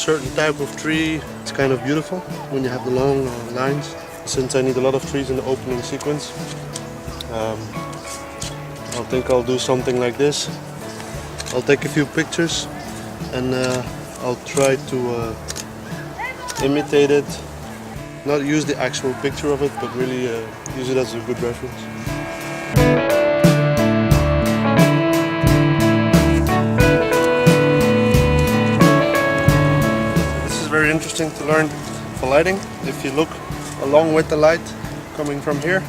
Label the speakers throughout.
Speaker 1: certain type of tree. It's kind of beautiful when you have the long lines. Since I need a lot of trees in the opening sequence, I think I'll do something like this. I'll take a few pictures and I'll try to imitate it. Not use the actual picture of it, but really use it as a good reference. This is very interesting to learn for lighting. If you look along with the light coming from here,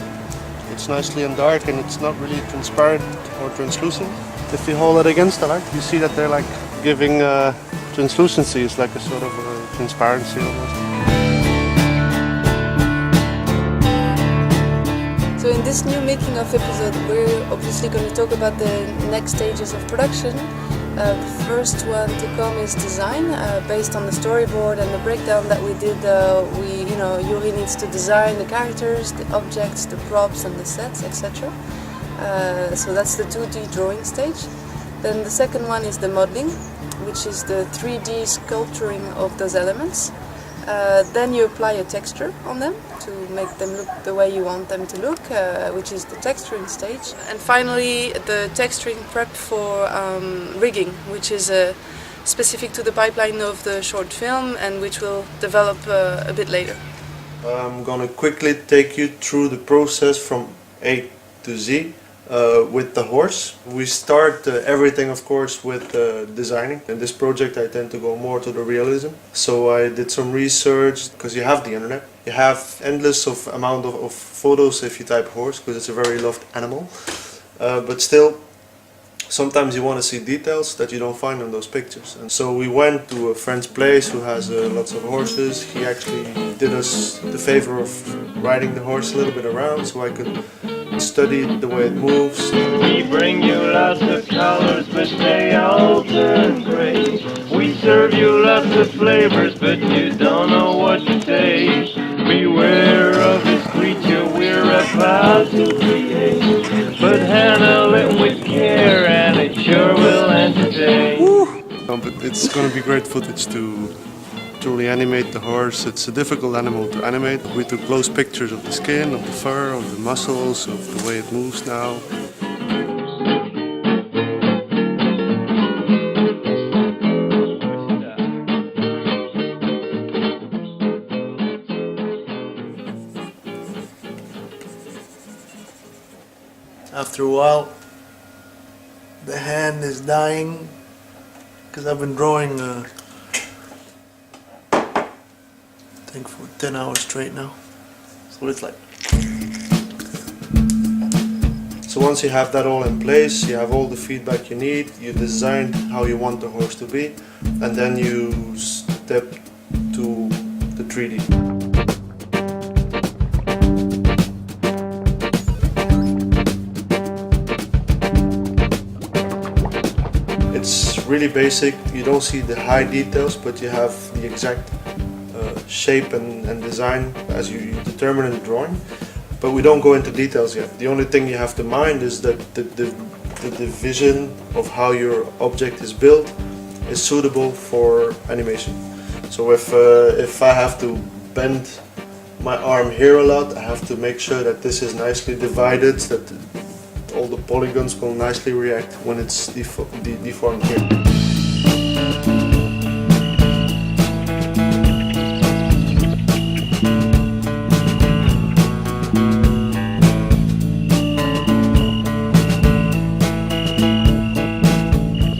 Speaker 1: it's nicely and dark and it's not really transparent or translucent. If you hold it against the light, you see that they're like giving translucency. It's like a sort of transparency almost.
Speaker 2: So in this new making of episode, we're obviously going to talk about the next stages of production. The first one to come is design, based on the storyboard and the breakdown that we did. Yuri needs to design the characters, the objects, the props and the sets, etc. So that's the 2D drawing stage. Then the second one is the modeling, which is the 3D sculpturing of those elements. Then you apply a texture on them to make them look the way you want them to look, which is the texturing stage. And finally, the texturing prep for rigging, which is specific to the pipeline of the short film and which will develop a bit later.
Speaker 1: I'm going to quickly take you through the process from A to Z. With the horse. We start everything, of course, with designing. In this project I tend to go more to the realism. So I did some research, because you have the internet. You have endless amount of photos if you type horse, because it's a very loved animal. But still, sometimes you want to see details that you don't find on those pictures. And so we went to a friend's place who has lots of horses. He actually did us the favor of riding the horse a little bit around so I could study the way it moves.
Speaker 3: We bring you lots of colors, but they all turn gray. We serve you lots of flavors, but you don't know what to taste. Beware of this creature we're about to create, but handle it with care and it sure will entertain.
Speaker 1: But it's going to be great footage to truly animate the horse. It's a difficult animal to animate. We took close pictures of the skin, of the fur, of the muscles, of the way it moves now. After a while, the hand is dying because I've been drawing I think for 10 hours straight now. So it's like. So once you have that all in place, you have all the feedback you need, you design how you want the horse to be, and then you step to the 3D. It's really basic, you don't see the high details, but you have the exact shape and design as you determine in the drawing, but we don't go into details yet. The only thing you have to mind is that the vision of how your object is built is suitable for animation. So if I have to bend my arm here a lot, I have to make sure that this is nicely divided, that all the polygons will nicely react when it's deformed here.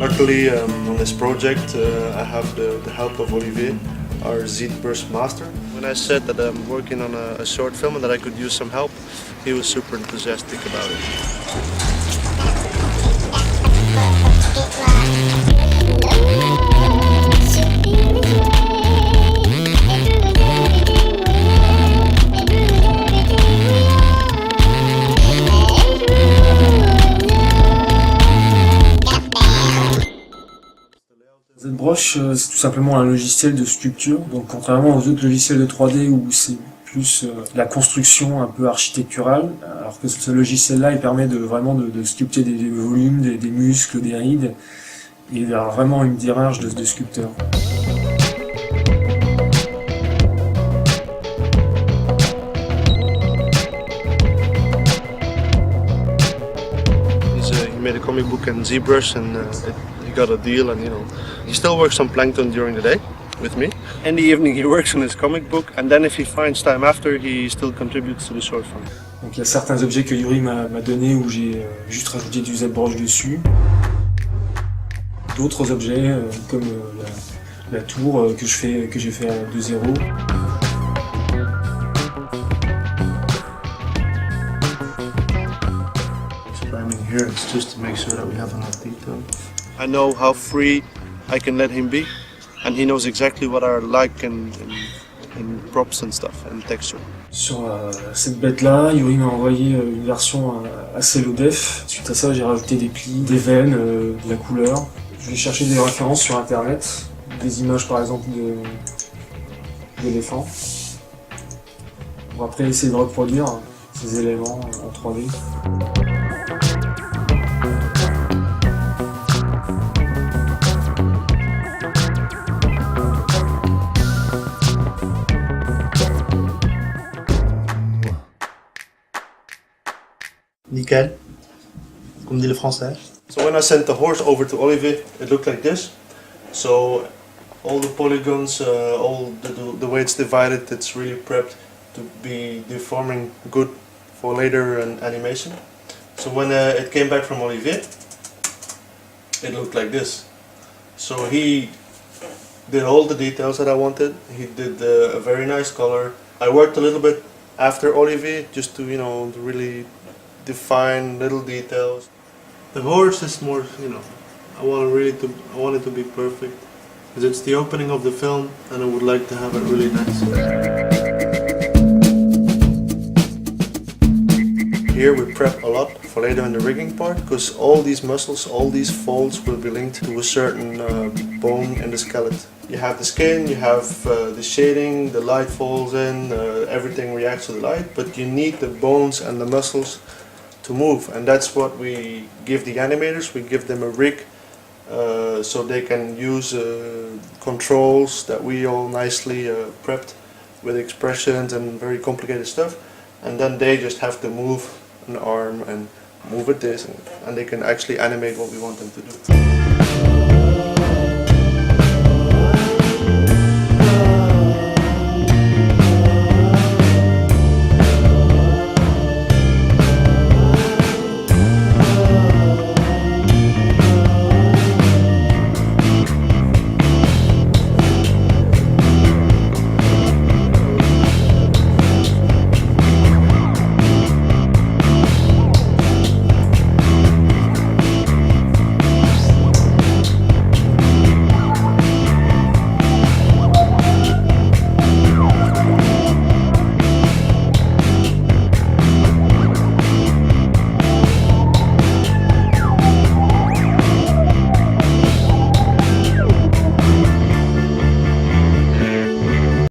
Speaker 1: Luckily, on this project, I have the help of Olivier, our ZBrush master. When I said that I'm working on a short film and that I could use some help, he was super enthusiastic about it.
Speaker 4: ZBrush, c'est tout simplement un logiciel de sculpture, donc contrairement aux autres logiciels de 3D où c'est plus la construction un peu architecturale, alors que ce logiciel-là il permet vraiment de sculpter des volumes, des muscles, des rides, et il y a vraiment une démarche de sculpteur.
Speaker 1: made a comic book in ZBrush, and he got a deal, and he still works on Plankton during the day with me. In the evening he works on his comic book, and then if he finds time after, he still contributes to the short film.
Speaker 4: Donc il y a certains objets que Yuri m'a donné où j'ai juste rajouté du ZBrush dessus. D'autres objets comme la tour que j'ai fait de zéro.
Speaker 1: Expanding here, it's just to make sure that we have enough detail. I know how free I can let him be, and he knows exactly what I like in props and stuff and texture.
Speaker 4: Sur cette bête-là, Yuri m'a envoyé une version assez low def. Suite à ça, j'ai rajouté des plis, des veines, de la couleur. Je vais chercher des références sur internet, des images par exemple d'éléphants. On va après essayer de reproduire ces éléments en 3D.
Speaker 5: Nickel, comme dit le français.
Speaker 1: So when I sent the horse over to Olivier, it looked like this. So all the polygons, all the way it's divided, it's really prepped to be deforming good for later animation. So when it came back from Olivier, it looked like this. So he did all the details that I wanted. He did a very nice color. I worked a little bit after Olivier just to to really define little details. The horse is more, I want it to be perfect, because it's the opening of the film, and I would like to have it really nice. Here we prep a lot for later in the rigging part, because all these muscles, all these folds will be linked to a certain bone in the skeleton. You have the skin, you have the shading, the light falls in, everything reacts to the light, but you need the bones and the muscles to move, and that's what we give the animators. We give them a rig so they can use controls that we all nicely prepped with expressions and very complicated stuff, and then they just have to move an arm and move it this, and they can actually animate what we want them to do.